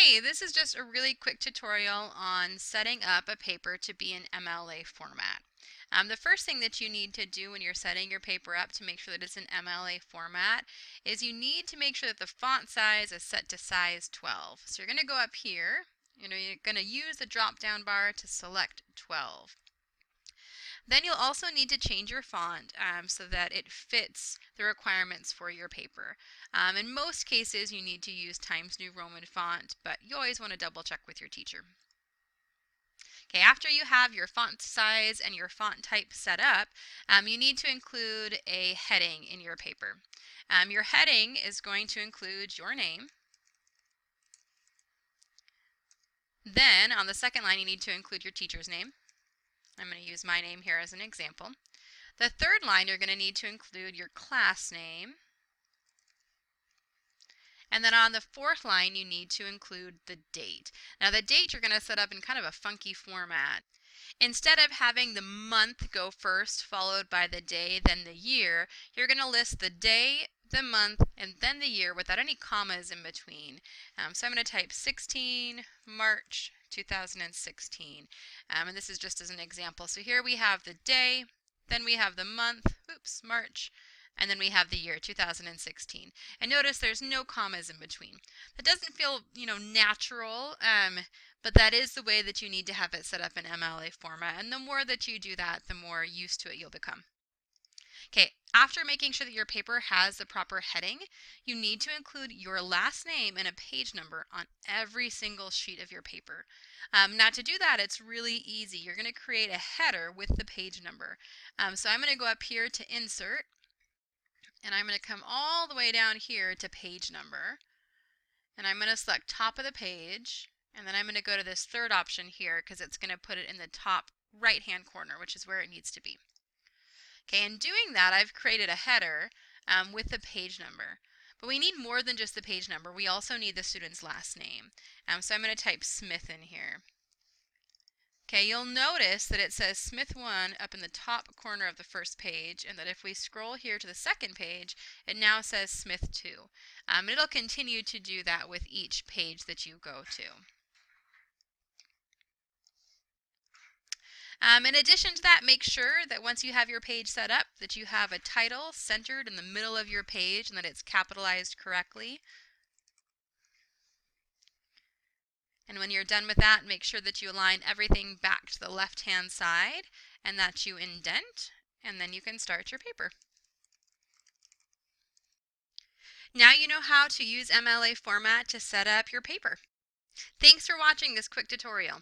Hey, this is just a really quick tutorial on setting up a paper to be in MLA format. The first thing that you need to do when you're setting your paper up to make sure that it's in MLA format is you need to make sure that the font size is set to size 12. So you're going to go up here, you're going to use the drop down bar to select 12. Then you'll also need to change your font so that it fits the requirements for your paper. In most cases, you need to use Times New Roman font, but you always want to double check with your teacher. Okay, after you have your font size and your font type set up, you need to include a heading in your paper. Your heading is going to include your name. Then on the second line, you need to include your teacher's name. I'm going to use my name here as an example. The third line, you're going to need to include your class name. And then on the fourth line, you need to include the date. Now the date you're going to set up in kind of a funky format. Instead of having the month go first, followed by the day, then the year, you're going to list the day, the month, and then the year without any commas in between. So I'm going to type 16 March 2016. And this is just as an example. So here we have the day, then we have the month, March, and then we have the year 2016. And notice there's no commas in between. That doesn't feel, natural, but that is the way that you need to have it set up in MLA format. And the more that you do that, the more used to it you'll become. Okay, after making sure that your paper has the proper heading, you need to include your last name and a page number on every single sheet of your paper. Now to do that, it's really easy. You're going to create a header with the page number. So I'm going to go up here to Insert, and I'm going to come all the way down here to page number, and I'm going to select top of the page, and then I'm going to go to this third option here because it's going to put it in the top right hand corner, which is where it needs to be. Okay, in doing that, I've created a header with the page number. But we need more than just the page number. We also need the student's last name. So I'm going to type Smith in here. Okay, you'll notice that it says Smith 1 up in the top corner of the first page, and that if we scroll here to the second page, it now says Smith 2. It'll continue to do that with each page that you go to. In addition to that, make sure that once you have your page set up, that you have a title centered in the middle of your page and that it's capitalized correctly. And when you're done with that, make sure that you align everything back to the left-hand side and that you indent, and then you can start your paper. Now you know how to use MLA format to set up your paper. Thanks for watching this quick tutorial.